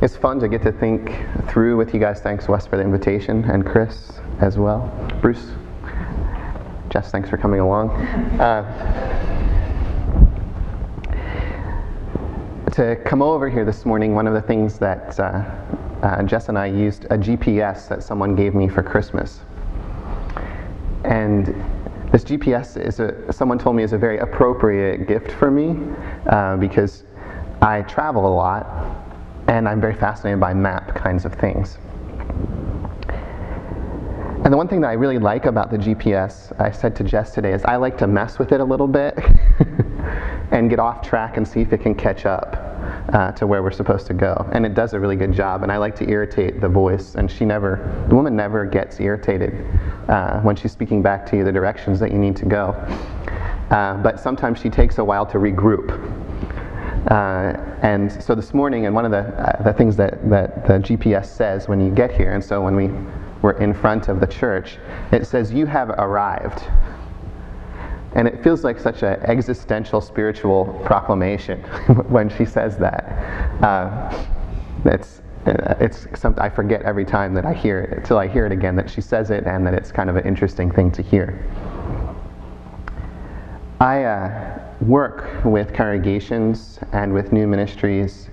It's fun to get to think through with you guys. Thanks, Wes, for the invitation, and Kriss as well. Bruce, Jess, thanks for coming along. To come over here this morning, one of the things that Jess and I used a GPS that someone gave me for Christmas. And this GPS someone told me is a very appropriate gift for me because I travel a lot and I'm very fascinated by map kinds of things. And the one thing that I really like about the GPS, I said to Jess today, is I like to mess with it a little bit and get off track and see if it can catch up to where we're supposed to go. And it does a really good job, and I like to irritate the voice, and the woman never gets irritated when she's speaking back to you the directions that you need to go. But sometimes she takes a while to regroup. And so this morning, and one of the things that the GPS says when you get here, and so when we're in front of the church, it says, "You have arrived." And it feels like such an existential spiritual proclamation when she says that. It's something I forget every time that I hear it, till I hear it again, that she says it, and that it's kind of an interesting thing to hear. I work with congregations and with new ministries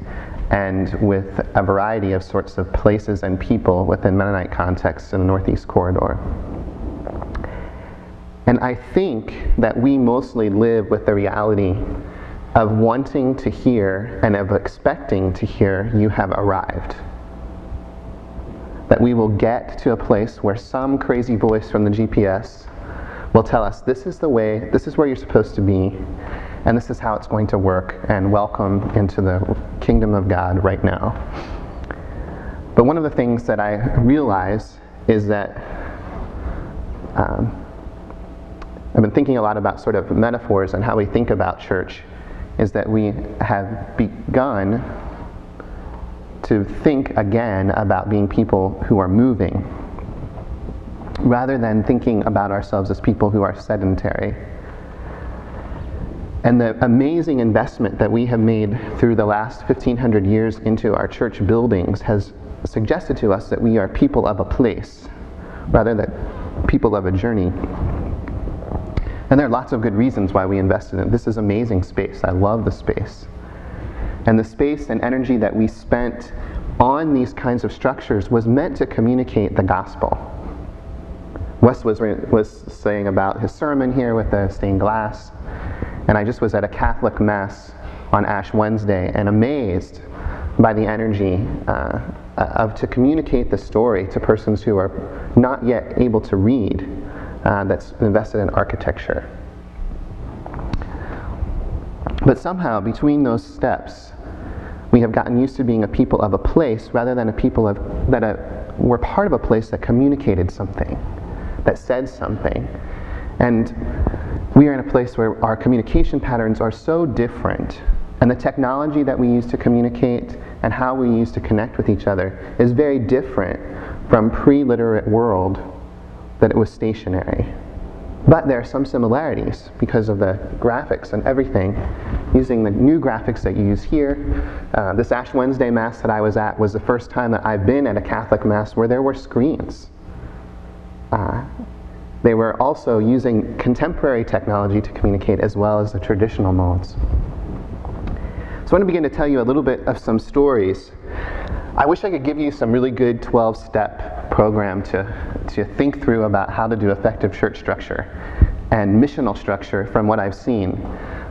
and with a variety of sorts of places and people within Mennonite contexts in the Northeast Corridor. And I think that we mostly live with the reality of wanting to hear and of expecting to hear, "You have arrived." That we will get to a place where some crazy voice from the GPS will tell us, "This is the way, this is where you're supposed to be, and this is how it's going to work, and welcome into the kingdom of God right now." But one of the things that I realize is that I've been thinking a lot about sort of metaphors and how we think about church, is that we have begun to think again about being people who are moving, rather than thinking about ourselves as people who are sedentary. And the amazing investment that we have made through the last 1,500 years into our church buildings has suggested to us that we are people of a place, rather than people of a journey. And there are lots of good reasons why we invested in it. This is amazing space. I love the space. And the space and energy that we spent on these kinds of structures was meant to communicate the gospel. Wes was saying about his sermon here with the stained glass, and I just was at a Catholic Mass on Ash Wednesday and amazed by the energy to communicate the story to persons who are not yet able to read, that's invested in architecture. But somehow, between those steps, we have gotten used to being a people of a place rather than a people we're part of a place that communicated something, that said something. And we are in a place where our communication patterns are so different, and the technology that we use to communicate and how we use to connect with each other is very different from pre-literate world that it was stationary. But there are some similarities because of the graphics and everything. Using the new graphics that you use here, this Ash Wednesday Mass that I was at was the first time that I've been at a Catholic Mass where there were screens. They were also using contemporary technology to communicate as well as the traditional modes. So I want to begin to tell you a little bit of some stories. I wish I could give you some really good 12-step program to think through about how to do effective church structure and missional structure from what I've seen.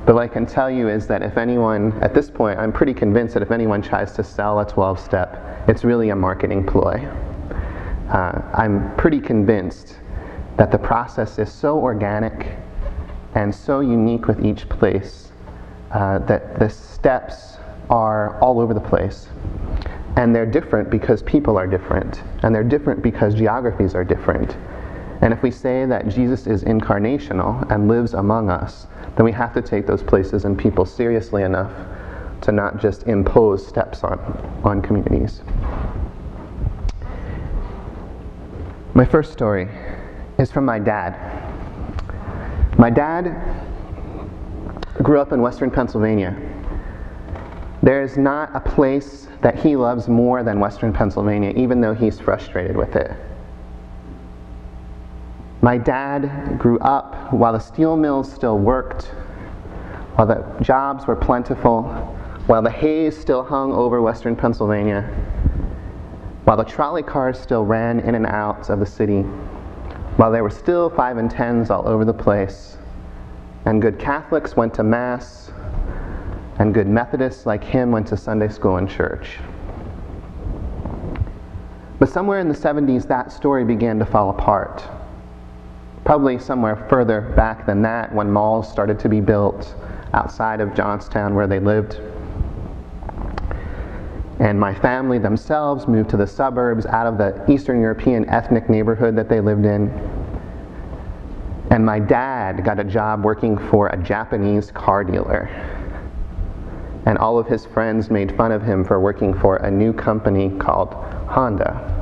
But what I can tell you is that if anyone, at this point, I'm pretty convinced that if anyone tries to sell a 12-step, it's really a marketing ploy. I'm pretty convinced that the process is so organic and so unique with each place that the steps are all over the place. And they're different because people are different. And they're different because geographies are different. And if we say that Jesus is incarnational and lives among us, then we have to take those places and people seriously enough to not just impose steps on communities. My first story is from my dad. My dad grew up in Western Pennsylvania. There is not a place that he loves more than Western Pennsylvania, even though he's frustrated with it. My dad grew up while the steel mills still worked, while the jobs were plentiful, while the haze still hung over Western Pennsylvania, while the trolley cars still ran in and out of the city, while there were still 5 and 10s all over the place, and good Catholics went to Mass, and good Methodists like him went to Sunday school and church. But somewhere in the 70s, that story began to fall apart. Probably somewhere further back than that, when malls started to be built outside of Johnstown where they lived. And my family themselves moved to the suburbs out of the Eastern European ethnic neighborhood that they lived in. And my dad got a job working for a Japanese car dealer. And all of his friends made fun of him for working for a new company called Honda.